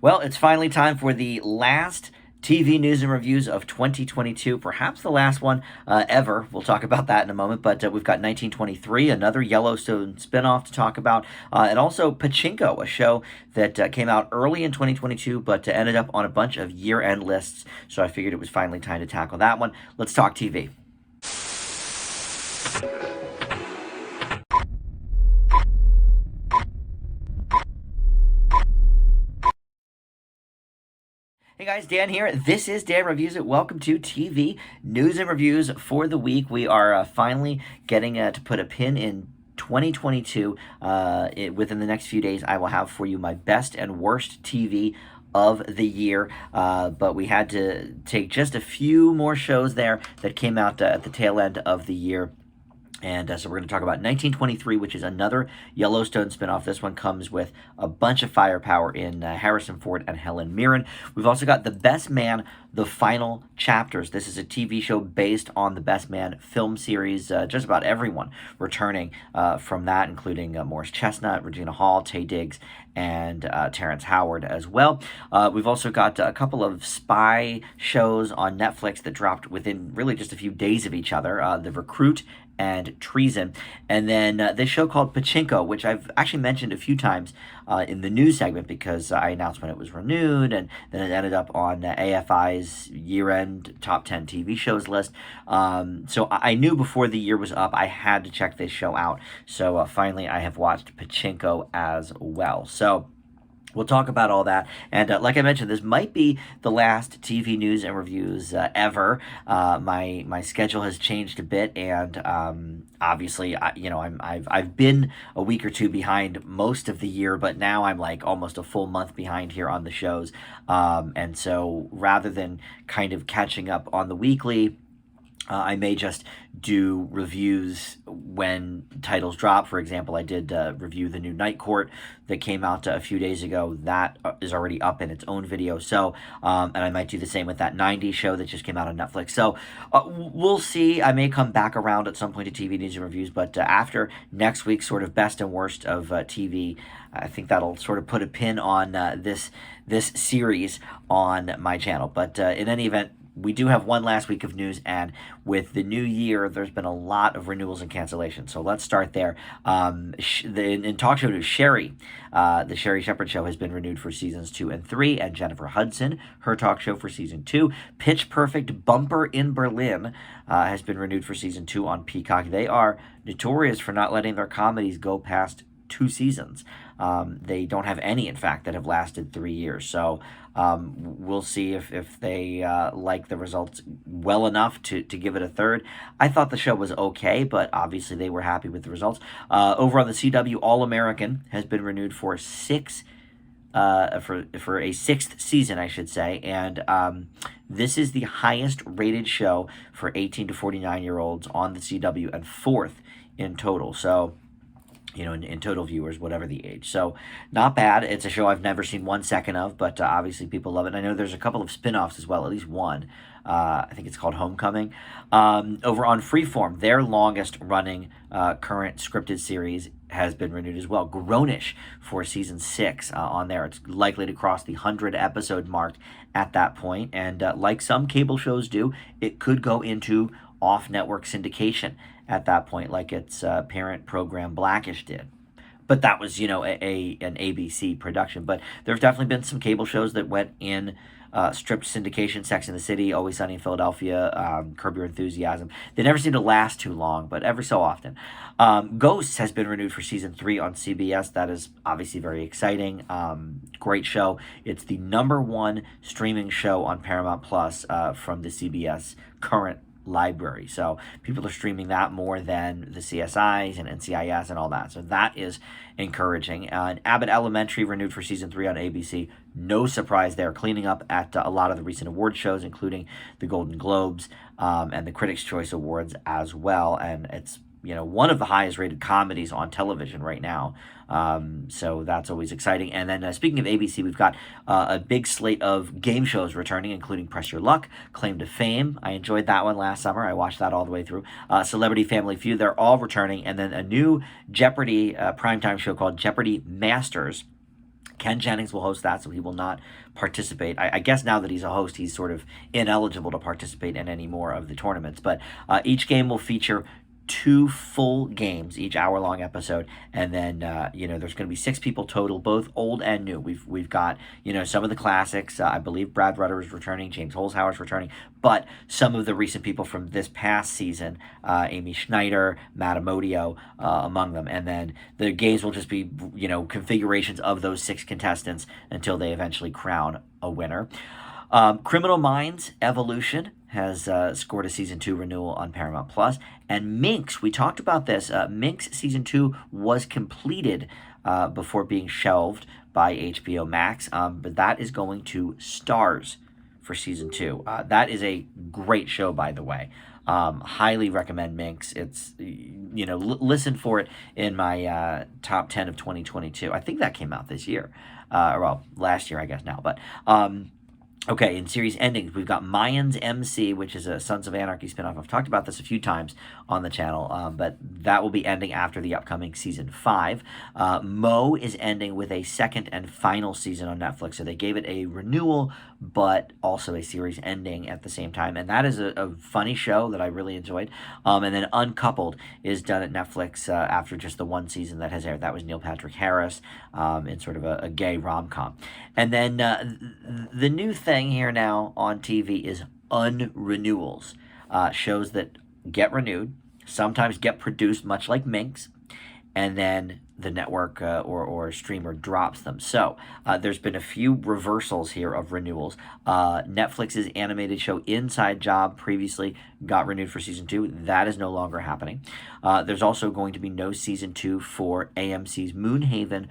Well, it's finally time for the last TV news and reviews of 2022, perhaps the last one ever. We'll talk about that in a moment, but we've got 1923, another Yellowstone spinoff to talk about, and also Pachinko, a show that came out early in 2022, but ended up on a bunch of year-end lists, so I figured it was finally time to tackle that one. Let's talk TV. Hey guys, Dan here. This is Dan Reviews It. Welcome to TV News and Reviews for the week. We are finally getting to put a pin in 2022. Within the next few days, I will have for you my best and worst TV of the year, but we had to take just a few more shows there that came out at the tail end of the year. And so we're going to talk about 1923, which is another Yellowstone spinoff. This one comes with a bunch of firepower in Harrison Ford and Helen Mirren. We've also got The Best Man, The Final Chapters. This is a TV show based on the Best Man film series. Just about everyone returning from that, including Morris Chestnut, Regina Hall, Taye Diggs, and Terrence Howard as well. We've also got a couple of spy shows on Netflix that dropped within really just a few days of each other. The Recruit and Treason. And then this show called Pachinko, which I've actually mentioned a few times in the news segment because I announced when it was renewed, and then it ended up on AFI's year-end top 10 TV shows list. So I knew before the year was up I had to check this show out. So finally I have watched Pachinko as well. So we'll talk about all that. And like I mentioned, this might be the last TV news and reviews ever. My schedule has changed a bit, and obviously, I've been a week or two behind most of the year, but now I'm like almost a full month behind here on the shows. And so rather than kind of catching up on the weekly, I may just do reviews when titles drop. For example, I did review the new Night Court that came out a few days ago. That is already up in its own video. So, and I might do the same with that 90s show that just came out on Netflix. So we'll see. I may come back around at some point to TV news and reviews, but after next week's sort of best and worst of TV, I think that'll sort of put a pin on this series on my channel. But in any event, we do have one last week of news, and with the new year, there's been a lot of renewals and cancellations. So let's start there. In talk show news, Sherry, the Sherry Shepherd Show has been renewed for seasons 2 and 3, and Jennifer Hudson, her talk show for season 2. Pitch Perfect Bumper in Berlin has been renewed for season 2 on Peacock. They are notorious for not letting their comedies go past 2 seasons. They don't have any, in fact, that have lasted 3 years. So we'll see if they like the results well enough to give it a third. I thought the show was okay, but obviously they were happy with the results. Over on the CW, All American has been renewed for for a 6th season, I should say, and this is the highest rated show for 18 to 49-year-olds on the CW, and 4th in total. So, you know, in total viewers, whatever the age. So, not bad. It's a show I've never seen 1 second of, but obviously people love it. And I know there's a couple of spin-offs as well, at least one. I think it's called Homecoming. Over on Freeform, their longest-running current scripted series has been renewed as well. Grownish for season 6 on there. It's likely to cross the 100-episode mark at that point. And like some cable shows do, it could go into off-network syndication at that point, like its parent program Blackish did. But that was, you know, an ABC production. But there have definitely been some cable shows that went in stripped syndication. Sex and the City, Always Sunny in Philadelphia, Curb Your Enthusiasm. They never seem to last too long, but every so often. Ghosts has been renewed for season 3 on CBS. That is obviously very exciting. Great show. It's the #1 streaming show on Paramount Plus from the CBS current library. So people are streaming that more than the CSIs and NCIS and all that. So that is encouraging. And Abbott Elementary renewed for season 3 on ABC. No surprise there. Cleaning up at a lot of the recent award shows, including the Golden Globes and the Critics' Choice Awards as well. And it's, you know, one of the highest rated comedies on television right now. So that's always exciting. And then speaking of ABC, we've got a big slate of game shows returning, including Press Your Luck, Claim to Fame. I enjoyed that one last summer. I watched that all the way through. Celebrity Family Feud, they're all returning. And then a new Jeopardy primetime show called Jeopardy Masters Ken Jennings will host that, so he will not participate. I guess now that he's a host, he's sort of ineligible to participate in any more of the tournaments. But each game will feature 2 full games, each hour-long episode, and then there's going to be 6 people total, both old and new. We've got some of the classics. I believe Brad Rutter is returning, James Holzhauer is returning, but some of the recent people from this past season, Amy Schneider, Matt Amodio, among them, and then the games will just be configurations of those 6 contestants until they eventually crown a winner. Criminal Minds Evolution has scored a Season 2 renewal on Paramount Plus. And Minx, we talked about this. Minx Season 2 was completed before being shelved by HBO Max, but that is going to Stars for Season 2. That is a great show, by the way. Highly recommend Minx. It's, listen for it in my top 10 of 2022. I think that came out this year. Last year, I guess now. But okay, in series endings, we've got Mayans MC, which is a Sons of Anarchy spinoff. I've talked about this a few times on the channel, but that will be ending after the upcoming Season 5. Mo is ending with a second and final season on Netflix, so they gave it a renewal, but also a series ending at the same time, and that is a funny show that I really enjoyed. And then Uncoupled is done at Netflix after just the 1 season that has aired. That was Neil Patrick Harris in sort of a gay rom-com. And then the new thing here now on TV is un-renewals. Shows that get renewed, sometimes get produced, much like Minx, and then the network or streamer drops them. So there's been a few reversals here of renewals. Netflix's animated show Inside Job previously got renewed for Season 2. That is no longer happening. There's also going to be no Season 2 for AMC's Moonhaven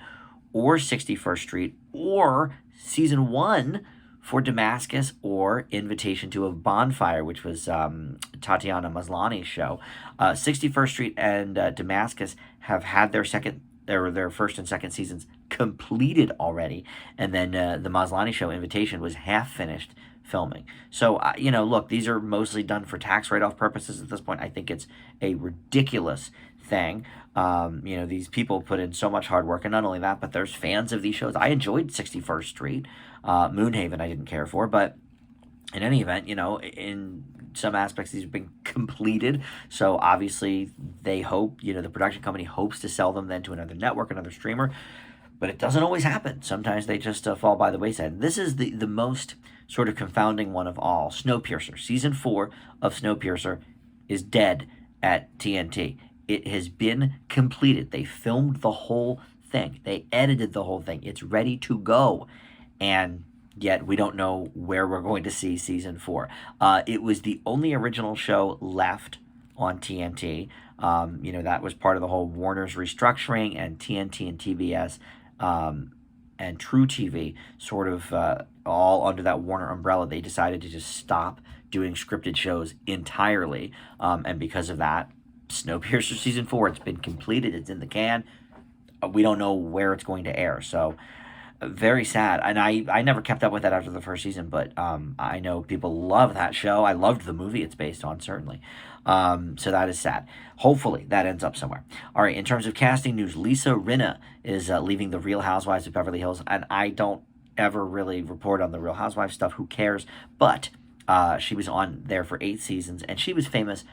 or 61st Street, or Season 1 for Damascus or Invitation to a Bonfire, which was Tatiana Maslany's show. 61st Street and Damascus have had their first and second seasons completed already, and then the Maslany show Invitation was half finished filming. So look, these are mostly done for tax write-off purposes at this point. I think it's a ridiculous thing. These people put in so much hard work, and not only that, but there's fans of these shows. I enjoyed 61st Street. Moonhaven I didn't care for, but in any event, in some aspects these have been completed, so obviously they hope, the production company hopes to sell them then to another network, another streamer, but it doesn't always happen. Sometimes they just fall by the wayside. This is the most sort of confounding one of all. Snowpiercer. Season 4 of Snowpiercer is dead at TNT. It has been completed. They filmed the whole thing. They edited the whole thing. It's ready to go. And yet we don't know where we're going to see Season 4. It was the only original show left on TNT. That was part of the whole Warner's restructuring, and TNT and TBS and True TV sort of all under that Warner umbrella. They decided to just stop doing scripted shows entirely. And because of that, Snowpiercer Season 4, it's been completed. It's in the can. We don't know where it's going to air. So very sad. And I never kept up with that after the first season, but I know people love that show. I loved the movie it's based on, certainly. So that is sad. Hopefully that ends up somewhere. All right, in terms of casting news, Lisa Rinna is leaving The Real Housewives of Beverly Hills, and I don't ever really report on The Real Housewives stuff. Who cares? But she was on there for 8 seasons, and she was famous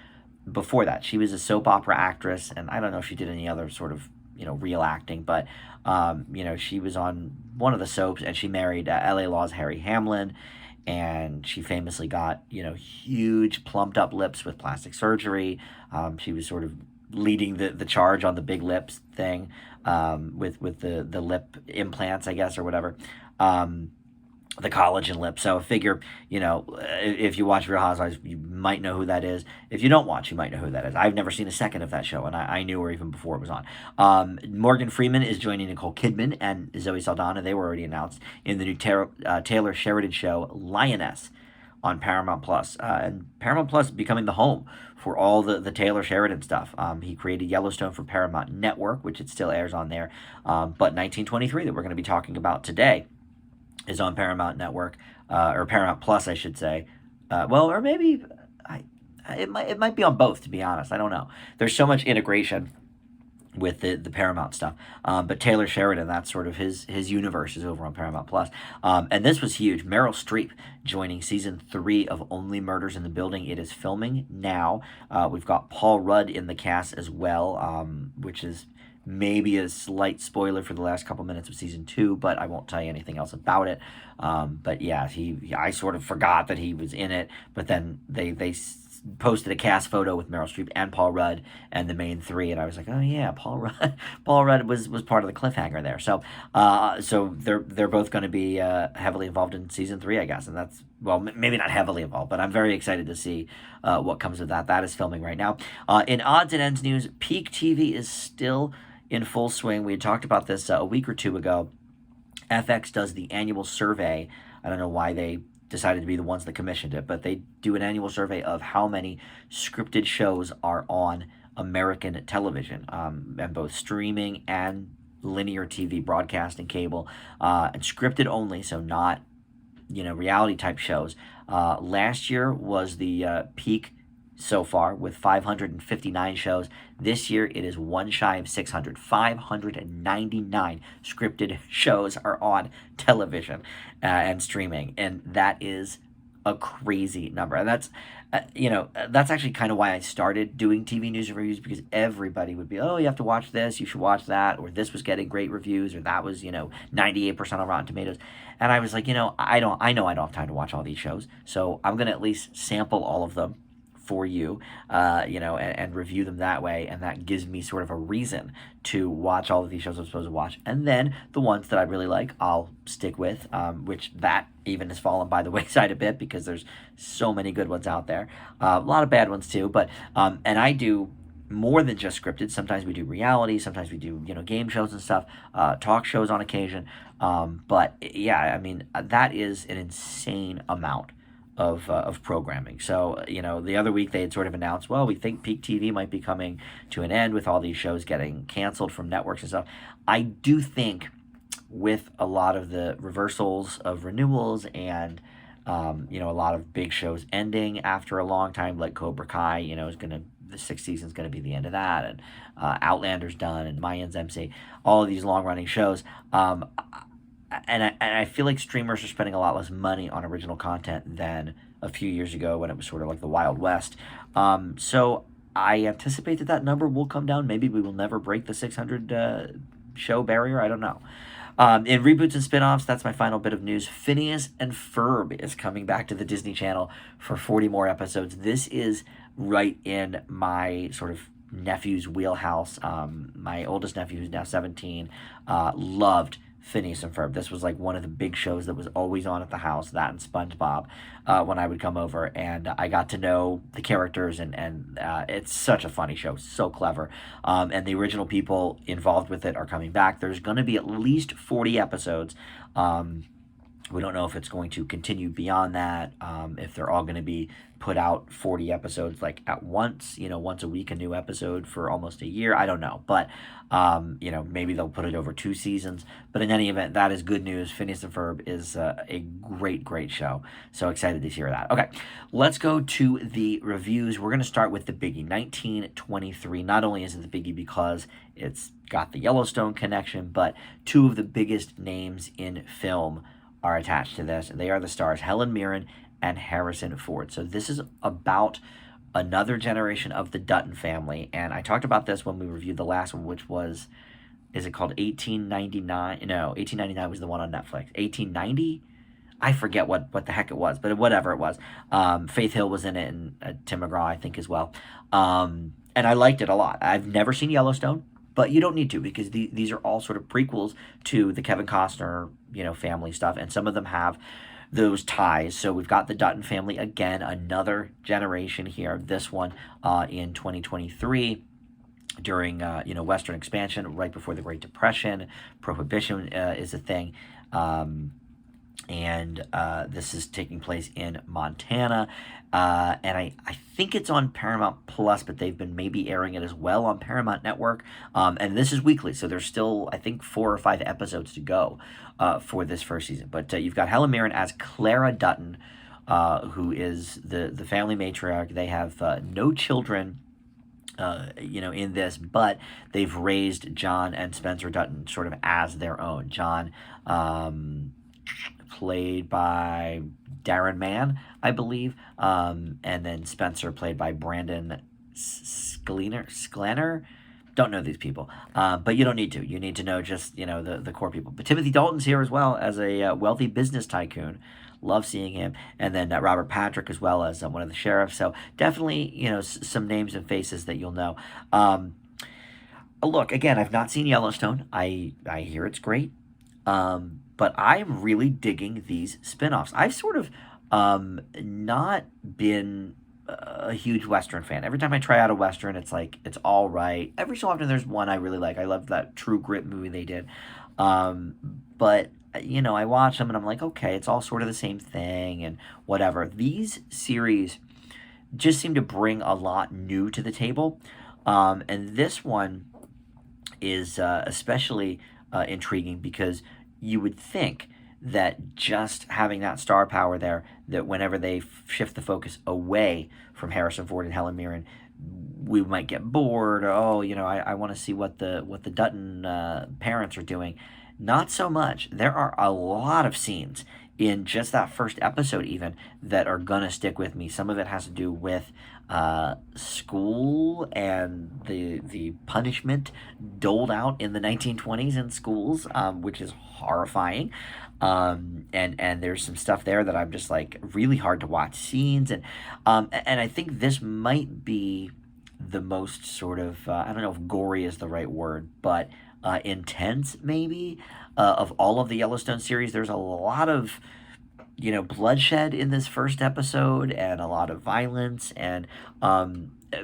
before that. She was a soap opera actress, and I don't know if she did any other sort of real acting, but she was on one of the soaps, and she married LA Law's Harry Hamlin, and she famously got huge plumped up lips with plastic surgery. She was sort of leading the charge on the big lips thing, with the lip implants, I guess, or whatever. The collagen lip. So figure, if you watch Real Housewives, you might know who that is. If you don't watch, you might know who that is. I've never seen a second of that show, and I knew her even before it was on. Morgan Freeman is joining Nicole Kidman and Zoe Saldana. They were already announced in the new Taylor Sheridan show, Lioness, on Paramount Plus. And Paramount Plus becoming the home for all the Taylor Sheridan stuff. He created Yellowstone for Paramount Network, which it still airs on there. But 1923, that we're going to be talking about today, is on Paramount Network, or Paramount Plus, I should say. Or maybe it might be on both, to be honest. I don't know. There's so much integration with the Paramount stuff. But Taylor Sheridan, that's sort of his universe is over on Paramount Plus. And this was huge. Meryl Streep joining season 3 of Only Murders in the Building. It is filming now. We've got Paul Rudd in the cast as well, which is maybe a slight spoiler for the last couple minutes of season 2, but I won't tell you anything else about it. But yeah, I sort of forgot that he was in it, but then they posted a cast photo with Meryl Streep and Paul Rudd and the main three, and I was like, oh yeah, Paul Rudd. Paul Rudd was part of the cliffhanger there. So so they're both going to be heavily involved in season 3, I guess, and that's, well, maybe not heavily involved, but I'm very excited to see what comes of that. That is filming right now. In odds and ends news, Peak TV is still in full swing. We had talked about this a week or two ago. FX does the annual survey. I don't know why they decided to be the ones that commissioned it, but they do an annual survey of how many scripted shows are on American television, and both streaming and linear TV, broadcast and cable, and scripted only, so not, reality type shows. Last year was the peak so far with 559 shows. This year it is one shy of 600. 599 scripted shows are on television and streaming, and that is a crazy number. And that's that's actually kind of why I started doing TV news and reviews, because everybody would be, oh, you have to watch this, you should watch that, or this was getting great reviews, or that was 98% on Rotten Tomatoes. And I was like, I know I don't have time to watch all these shows, so I'm gonna at least sample all of them for you, and review them that way, and that gives me sort of a reason to watch all of these shows I'm supposed to watch, and then the ones that I really like, I'll stick with, which that even has fallen by the wayside a bit because there's so many good ones out there, a lot of bad ones too, but and I do more than just scripted. Sometimes we do reality, sometimes we do game shows and stuff, talk shows on occasion, but yeah, I mean, that is an insane amount of programming. So, the other week they had sort of announced, well, we think Peak TV might be coming to an end with all these shows getting canceled from networks and stuff. I do think with a lot of the reversals of renewals and, a lot of big shows ending after a long time, like Cobra Kai, the 6th season is going to be the end of that, and Outlander's done, and My Ends MC, all of these long-running shows. And I feel like streamers are spending a lot less money on original content than a few years ago when it was sort of like the Wild West. So I anticipate that number will come down. Maybe we will never break the 600 show barrier. I don't know. In reboots and spinoffs, that's my final bit of news. Phineas and Ferb is coming back to the Disney Channel for 40 more episodes. This is right in my sort of nephew's wheelhouse. My oldest nephew, who's now 17, loved Phineas and Ferb. This was like one of the big shows that was always on at the house, that and SpongeBob, when I would come over, and I got to know the characters, and it's such a funny show, so clever, and the original people involved with it are coming back. There's going to be at least 40 episodes. We don't know if it's going to continue beyond that, if they're all going to be put out 40 episodes like at once, once a week, a new episode for almost a year. I don't know, but maybe they'll put it over 2 seasons. But in any event, that is good news. Phineas and Ferb is a great show. So excited to hear that. Okay, let's go to the reviews. We're going to start with the biggie, 1923. Not only is it the biggie because it's got the Yellowstone connection, but 2 of the biggest names in film are attached to this, and they are the stars Helen Mirren and Harrison Ford. So this is about another generation of the Dutton family, and I talked about this when we reviewed the last one, which was, is it called 1899? No, 1899 was the one on Netflix. 1890? I forget what the heck it was, but whatever it was. Faith Hill was in it, and Tim McGraw, I think, as well. And I liked it a lot. I've never seen Yellowstone, but you don't need to, because these are all sort of prequels to the Kevin Costner, family stuff, and some of them have those ties. So we've got the Dutton family again, another generation here. This one in 2023 during Western expansion, right before the Great Depression. Prohibition is a thing. And this is taking place in Montana, and I think it's on Paramount Plus, but they've been maybe airing it as well on Paramount Network, and this is weekly, so there's still, I think, 4 or 5 episodes to go for this first season. But you've got Helen Mirren as Clara Dutton, who is the family matriarch. They have no children in this, but they've raised John and Spencer Dutton sort of as their own. John, played by Darren Mann, I believe, and then Spencer, played by Brandon Sklanner. Don't know these people, but you don't need to. You need to know just the core people. But Timothy Dalton's here as well as a wealthy business tycoon. Love seeing him, and then Robert Patrick as well as one of the sheriffs. So definitely, some names and faces that you'll know. Look, again, I've not seen Yellowstone. I hear it's great, but I'm really digging these spinoffs. I've sort of not been a huge Western fan. Every time I try out a Western, it's like, it's all right. Every so often there's one I really like. I love that True Grit movie they did. But, I watch them and I'm like, okay, it's all sort of the same thing and whatever. These series just seem to bring a lot new to the table. And this one is especially intriguing because you would think that just having that star power there, that whenever they shift the focus away from Harrison Ford and Helen Mirren, we might get bored. Or, I want to see what the Dutton parents are doing. Not so much. There are a lot of scenes in just that first episode even that are gonna stick with me. Some of it has to do with school and the punishment doled out in the 1920s in schools, which is horrifying. And there's some stuff there that I'm just like really hard to watch scenes, and I think this might be the most sort of I don't know if gory is the right word, but intense maybe of all of the Yellowstone series. There's a lot of bloodshed in this first episode and a lot of violence, and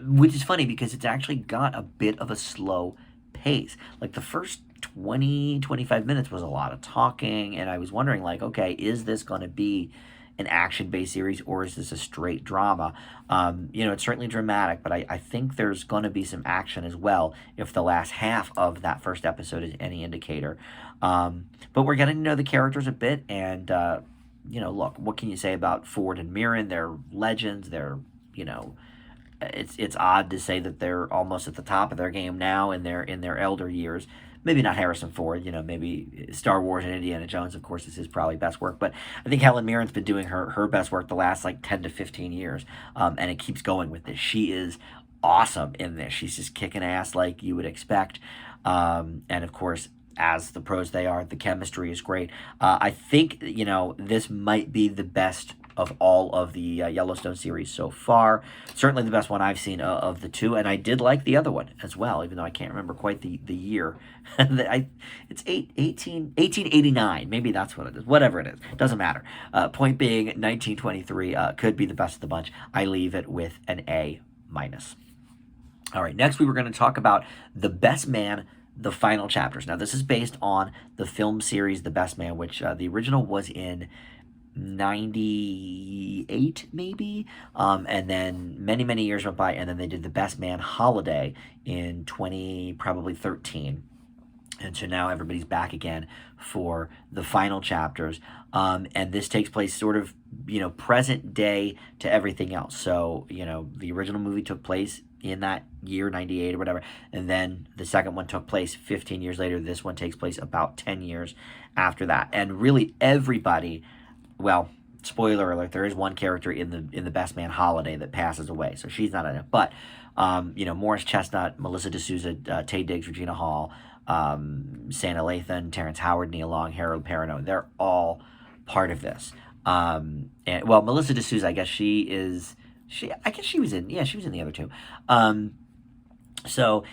which is funny because it's actually got a bit of a slow pace. Like the first 20-25 minutes was a lot of talking, and I was wondering, like, okay, is this going to be an action-based series or is this a straight drama? It's certainly dramatic, but I think there's going to be some action as well if the last half of that first episode is any indicator. But we're getting to know the characters a bit, and look, what can you say about Ford and Mirren? They're legends. They're, it's odd to say that they're almost at the top of their game now in their elder years. Maybe not Harrison Ford, maybe Star Wars and Indiana Jones, of course, is his probably best work. But I think Helen Mirren's been doing her best work the last, 10 to 15 years. And it keeps going with this. She is awesome in this. She's just kicking ass like you would expect. And, of course, as the pros they are, the chemistry is great. I think, this might be the best of all of the Yellowstone series so far. Certainly the best one I've seen of the two, and I did like the other one as well, even though I can't remember quite the year. It's 1889. Maybe that's what it is. Whatever it is. Doesn't matter. Point being, 1923 could be the best of the bunch. I leave it with an A-. All right, next we were going to talk about The Best Man, the final chapters. Now, this is based on the film series The Best Man, which the original was in 98 maybe, and then many years went by, and then they did The Best Man Holiday in 2013, and so now everybody's back again for the final chapters, and this takes place sort of present day to everything else. So the original movie took place in that year 98 or whatever, and then the second one took place 15 years later. This one takes place about 10 years after that, and really everybody, well, spoiler alert, there is one character in the Best Man Holiday that passes away, so she's not in it. But Morris Chestnut, Melissa D'Souza, Taye Diggs, Regina Hall, Santa Lathan, Terrence Howard, Nia Long, Harold Perrineau, they're all part of this. And well, Melissa D'Souza, I guess she was in the other two. So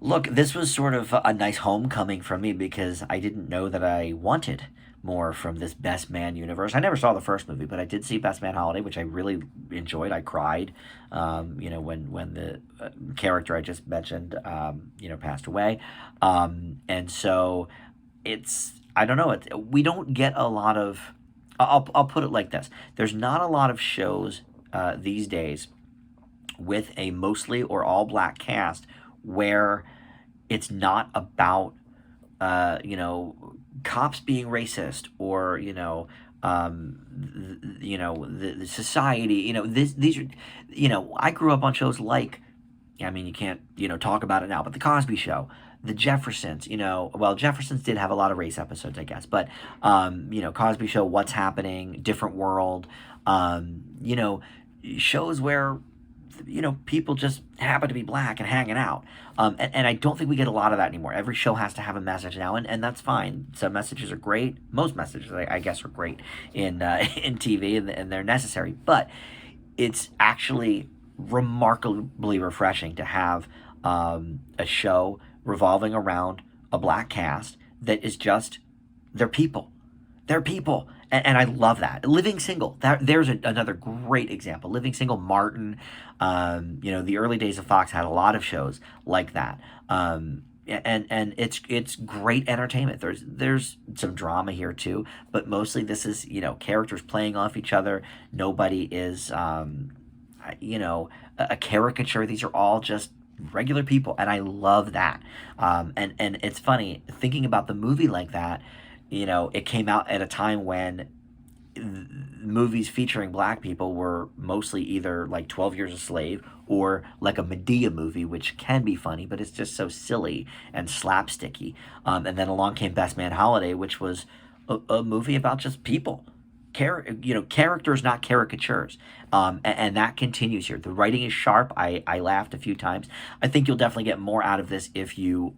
look, this was sort of a nice homecoming for me because I didn't know that I wanted more from this Best Man universe. I never saw the first movie, but I did see Best Man Holiday, which I really enjoyed. I cried, when the character I just mentioned, passed away. And so I don't know, we don't get a lot of, I'll put it like this. There's not a lot of shows these days with a mostly or all black cast where it's not about cops being racist or the society. These are I grew up on shows like I mean, you can't, talk about it now, but The Cosby Show, The Jeffersons, well, Jeffersons did have a lot of race episodes, I guess, but, Cosby Show, What's Happening, Different World, shows where, people just happen to be black and hanging out. And I don't think we get a lot of that anymore. Every show has to have a message now, and that's fine. Some messages are great. Most messages, I guess, are great in in TV, and they're necessary. But it's actually remarkably refreshing to have a show revolving around a black cast that is just they're people. They're people. And I love that. Living Single. There's another great example. Living Single, Martin. The early days of Fox had a lot of shows like that. And it's great entertainment. There's some drama here too, but mostly this is characters playing off each other. Nobody is a caricature. These are all just regular people, and I love that. And it's funny thinking about the movie like that. It came out at a time when movies featuring black people were mostly either like 12 Years a Slave or like a Medea movie, which can be funny, but it's just so silly and slapsticky. And then along came Best Man Holiday, which was a movie about just people. Characters, not caricatures. And that continues here. The writing is sharp. I laughed a few times. I think you'll definitely get more out of this if you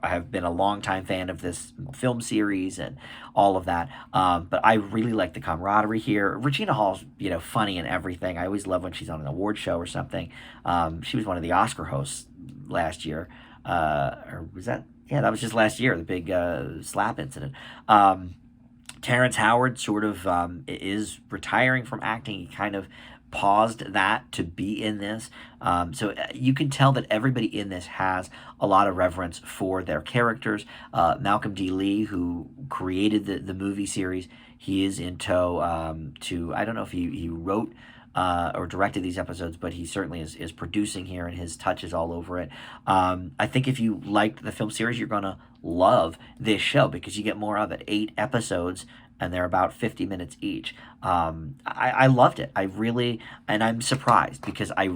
have been a longtime fan of this film series and all of that. But I really like the camaraderie here. Regina Hall's, funny and everything. I always love when she's on an award show or something. She was one of the Oscar hosts last year. Or was that? Yeah, that was just last year, the big slap incident. Terrence Howard sort of is retiring from acting. He kind of paused that to be in this. So you can tell that everybody in this has a lot of reverence for their characters. Malcolm D. Lee, who created the movie series, he is in tow to, I don't know if he wrote or directed these episodes, but he certainly is producing here, and his touch is all over it. I think if you liked the film series, you're going to love this show because you get more of it. 8 episodes, and they're about 50 minutes each. I loved it. I really, and I'm surprised because I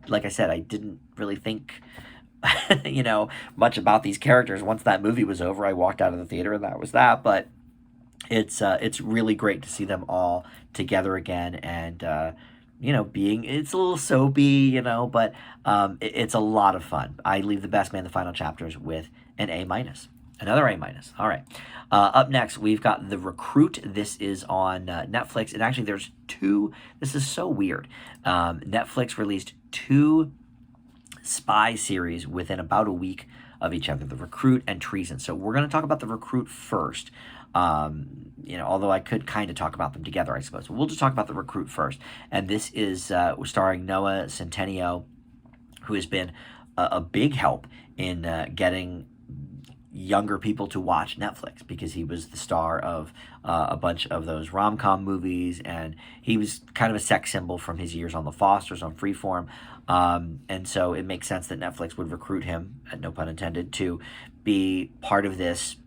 like I said, I didn't really think, much about these characters. Once that movie was over, I walked out of the theater and that was that. But it's really great to see them all together again, and it's a little soapy, but it's a lot of fun. I leave The Best Man, the final chapters, with an A-. Another A-. All right. Up next, we've got The Recruit. This is on Netflix. And actually, there's 2. This is so weird. Netflix released 2 spy series within about a week of each other, The Recruit and Treason. So we're going to talk about The Recruit first. Although I could kind of talk about them together, I suppose. But we'll just talk about The Recruit first. And this is starring Noah Centineo, who has been a big help in getting younger people to watch Netflix, because he was the star of a bunch of those rom-com movies, and he was kind of a sex symbol from his years on The Fosters, on Freeform, and so it makes sense that Netflix would recruit him, no pun intended, to be part of this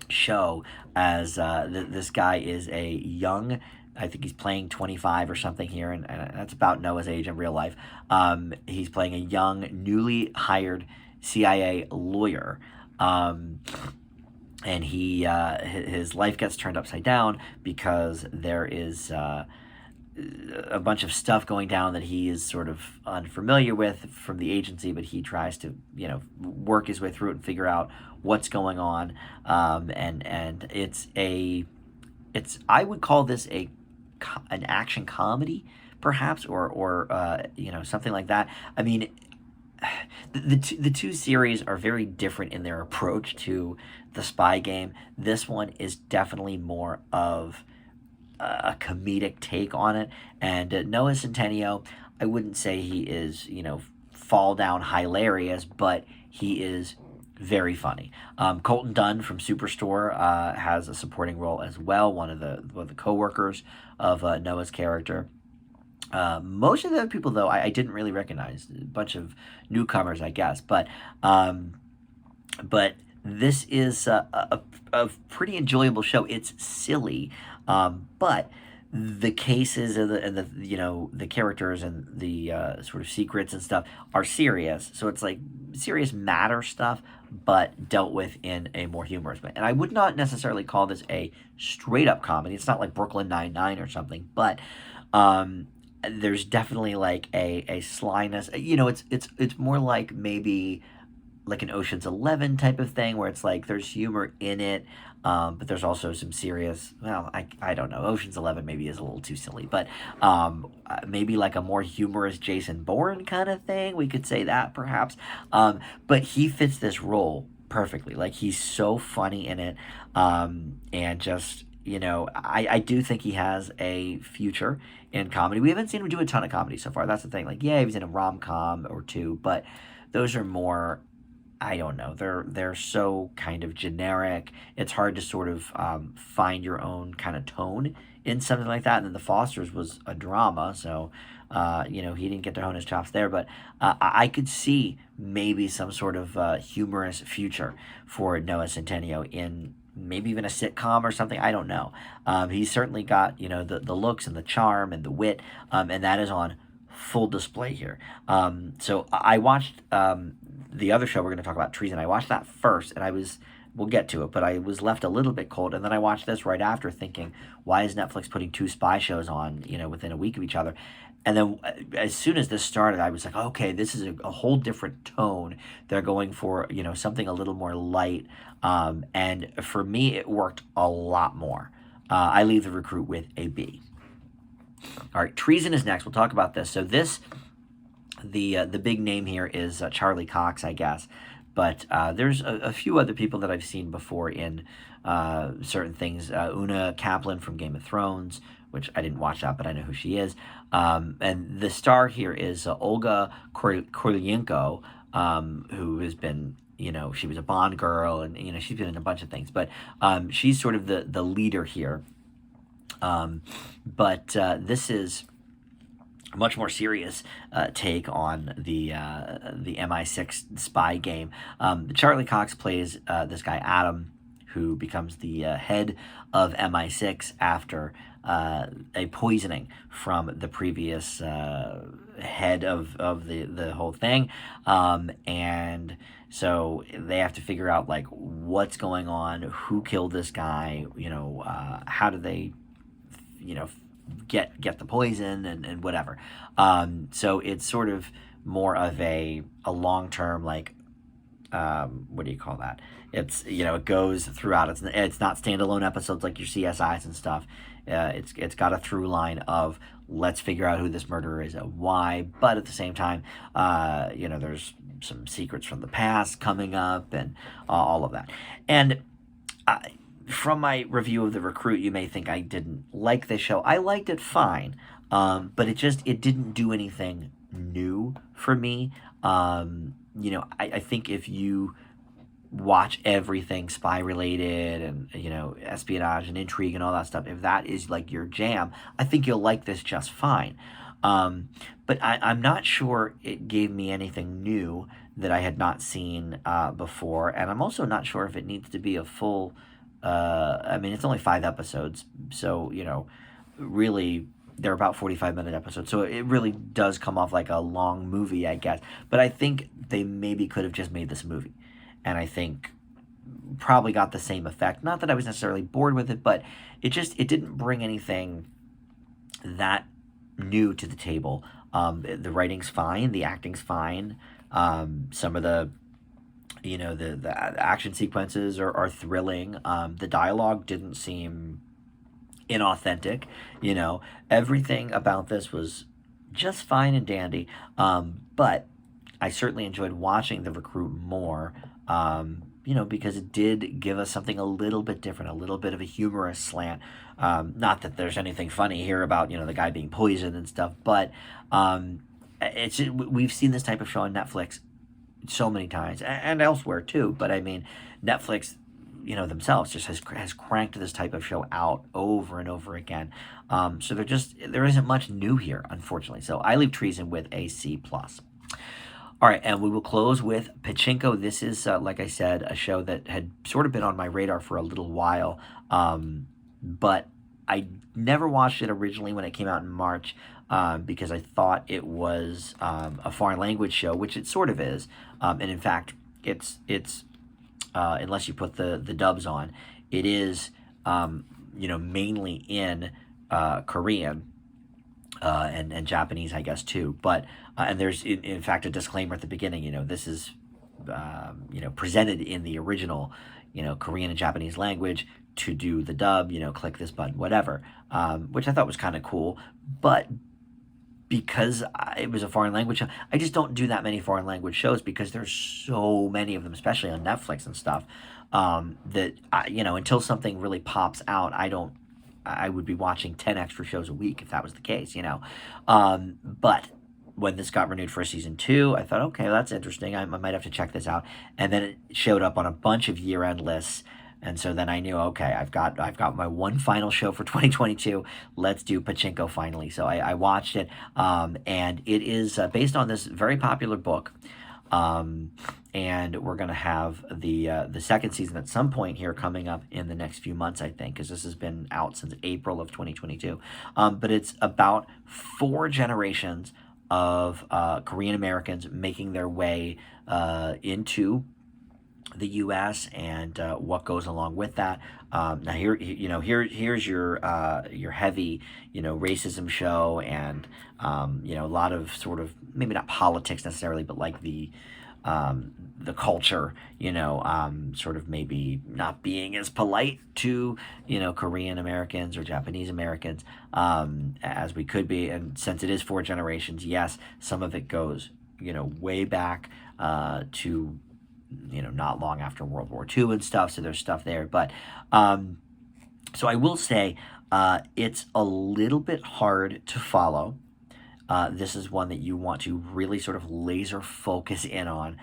show, as this guy is a young, I think he's playing 25 or something here, and that's about Noah's age in real life. He's playing a young, newly hired CIA lawyer. And his life gets turned upside down because there is a bunch of stuff going down that he is sort of unfamiliar with from the agency, but he tries to work his way through it and figure out what's going on. And it's I would call this an action comedy, perhaps, or something like that. I mean, the two series are very different in their approach to the spy game. This one is definitely more of a comedic take on it. And Noah Centineo, I wouldn't say he is, fall down hilarious, but he is very funny. Colton Dunn from Superstore has a supporting role as well, one of the co-workers of Noah's character. Most of the other people, though, I didn't really recognize. A bunch of newcomers, I guess. But this is a pretty enjoyable show. It's silly, but the cases and the the characters and the sort of secrets and stuff are serious. So it's like serious matter stuff, but dealt with in a more humorous way. And I would not necessarily call this a straight up comedy. It's not like Brooklyn Nine-Nine or something, but there's definitely like a slyness. It's more like maybe like an Ocean's 11 type of thing where it's like there's humor in it, but there's also some serious. Well, I don't know. Ocean's 11 maybe is a little too silly, but maybe like a more humorous Jason Bourne kind of thing. We could say that perhaps. But he fits this role perfectly. Like he's so funny in it, and just I do think he has a future in comedy. We haven't seen him do a ton of comedy so far. That's the thing. Like, yeah, he was in a rom com or two, but those are more. I don't know. They're so kind of generic. It's hard to sort of find your own kind of tone in something like that. And then The Fosters was a drama, so he didn't get to hone his chops there. But I could see maybe some sort of humorous future for Noah Centineo in maybe even a sitcom or something. I don't know. He's certainly got the looks and the charm and the wit, and that is on full display here. So I watched the other show we're going to talk about, Treason. I watched that first, and we'll get to it, but I was left a little bit cold. And then I watched this right after thinking, why is Netflix putting two spy shows on, within a week of each other? And then as soon as this started, I was like, okay, this is a whole different tone. They're going for, something a little more light. And for me, it worked a lot more. I leave The Recruit with a B. All right, Treason is next. We'll talk about this. So the big name here is Charlie Cox, I guess. But there's a few other people that I've seen before in certain things. Una Kaplan from Game of Thrones, which I didn't watch that, but I know who she is. And the star here is Olga Kurylenko, who has been, she was a Bond girl, and, she's been in a bunch of things. But she's sort of the leader here. But this is a much more serious take on the MI6 spy game. Charlie Cox plays this guy Adam, who becomes the head of MI6 after a poisoning from the previous head of the whole thing, and so they have to figure out like what's going on, who killed this guy, how do they get the poison and whatever. So it's sort of more of a long-term, like, what do you call that? It's, it goes throughout. It's not standalone episodes like your CSIs and stuff. It's got a through line of let's figure out who this murderer is and why, but at the same time, there's some secrets from the past coming up and all of that. And from my review of The Recruit, you may think I didn't like this show. I liked it fine, but it didn't do anything new for me. I think if you watch everything spy related and espionage and intrigue and all that stuff, if that is like your jam, I think you'll like this just fine. But I'm not sure it gave me anything new that I had not seen before, and I'm also not sure if it needs to be a full. It's only 5 episodes, so really they're about 45-minute episodes, so it really does come off like a long movie, I guess. But I think they maybe could have just made this movie, and I think probably got the same effect. Not that I was necessarily bored with it, but it didn't bring anything that new to the table. The writing's fine, the acting's fine, some of the the action sequences are thrilling. The dialogue didn't seem inauthentic. Everything about this was just fine and dandy. But I certainly enjoyed watching The Recruit more, because it did give us something a little bit different, a little bit of a humorous slant. Not that there's anything funny here about, the guy being poisoned and stuff, but we've seen this type of show on Netflix so many times and elsewhere too. But I mean, Netflix, themselves just has cranked this type of show out over and over again. So there isn't much new here, unfortunately. So I leave Treason with a C+. All right, and we will close with Pachinko. This is, like I said, a show that had sort of been on my radar for a little while, but I never watched it originally when it came out in March, because I thought it was a foreign language show, which it sort of is. And in fact, it's unless you put the dubs on, it is mainly in Korean. And Japanese, I guess, too. But and there's in fact a disclaimer at the beginning. This is presented in the original, Korean and Japanese language. To do the dub, click this button, whatever. Which I thought was kind of cool. But because it was a foreign language show, I just don't do that many foreign language shows because there's so many of them, especially on Netflix and stuff. That until something really pops out, I would be watching 10 extra shows a week if that was the case. But when this got renewed for season 2, I thought, okay, that's interesting. I might have to check this out. And then it showed up on a bunch of year-end lists. And so then I knew, okay, I've got my one final show for 2022. Let's do Pachinko finally. So I watched it, and it is based on this very popular book. And we're going to have the second season at some point here coming up in the next few months, I think, because this has been out since April of 2022. But it's about 4 generations of Korean Americans making their way into the U.S. and what goes along with that. Now here's your heavy racism show and a lot of sort of maybe not politics necessarily, but like the culture, sort of maybe not being as polite to, Korean Americans or Japanese Americans as we could be. And since it is 4 generations, yes, some of it goes, way back to, not long after World War II and stuff. So there's stuff there. But so I will say it's a little bit hard to follow. This is one that you want to really sort of laser focus in on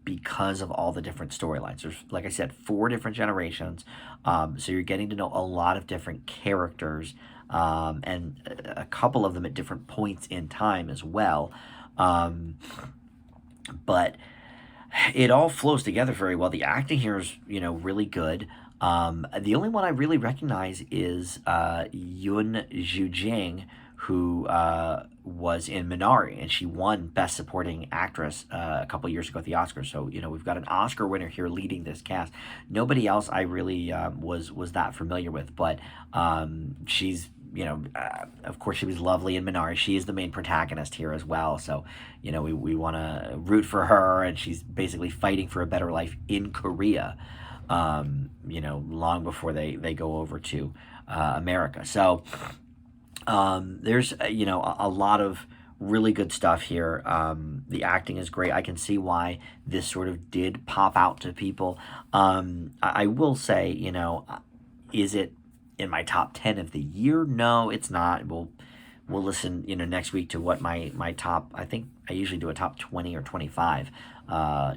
because of all the different storylines. There's, like I said, 4 different generations. So you're getting to know a lot of different characters and a couple of them at different points in time as well. But it all flows together very well. The acting here is, really good. The only one I really recognize is Yoon Joo-jing, who was in Minari, and she won Best Supporting Actress a couple years ago at the Oscars. So, we've got an Oscar winner here leading this cast. Nobody else I really was that familiar with, but she's, of course, she was lovely in Minari. She is the main protagonist here as well. So, we want to root for her, and she's basically fighting for a better life in Korea, long before they go over to America. So, there's, a lot of really good stuff here. The acting is great. I can see why this sort of did pop out to people. I will say, is it in my top 10 of the year? No, it's not. We'll listen, next week to what my top, I think I usually do a top 20 or 25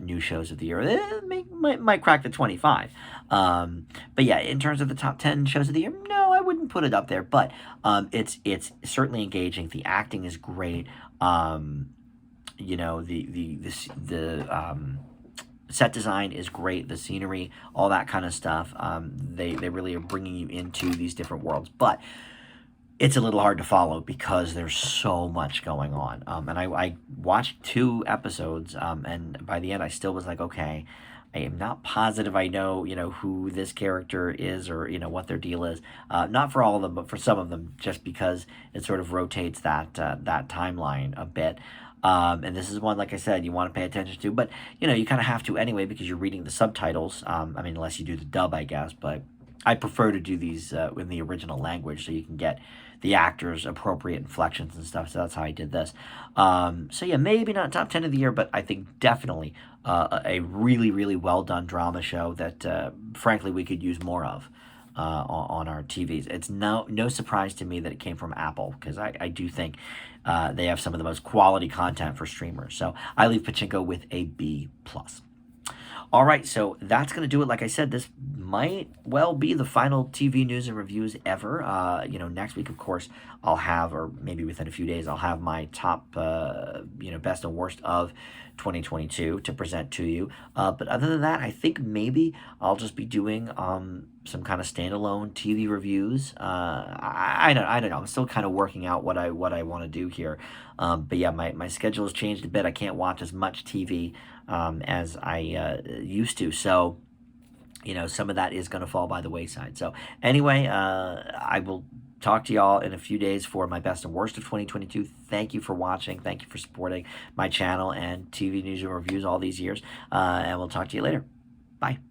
new shows of the year. Might crack the 25. But yeah, in terms of the top 10 shows of the year, no, I wouldn't put it up there, but it's certainly engaging. The acting is great. The set design is great, the scenery, all that kind of stuff. They really are bringing you into these different worlds, but it's a little hard to follow because there's so much going on. And I watched 2 episodes, and by the end I still was like, okay, I am not positive I know, who this character is or, what their deal is. Not for all of them, but for some of them, just because it sort of rotates that timeline a bit. And this is one, like I said, you want to pay attention to, but, you kind of have to anyway because you're reading the subtitles. Unless you do the dub, I guess, but I prefer to do these in the original language so you can get the actors' appropriate inflections and stuff. So that's how I did this. So yeah, maybe not top 10 of the year, but I think definitely a really, really well done drama show that, frankly, we could use more of on our TVs. It's no surprise to me that it came from Apple because I do think they have some of the most quality content for streamers. So I leave Pachinko with a B+. All right, so that's going to do it. Like I said, this might well be the final TV news and reviews ever. Next week, of course, I'll have, or maybe within a few days, I'll have my top, best and worst of 2022 to present to you. But other than that, I think maybe I'll just be doing some kind of standalone TV reviews. I don't know. I'm still kind of working out what I want to do here. But yeah, my schedule has changed a bit. I can't watch as much TV as I used to. So some of that is going to fall by the wayside. So anyway, I will talk to y'all in a few days for my best and worst of 2022. Thank you for watching. Thank you for supporting my channel and TV news and reviews all these years. And we'll talk to you later. Bye.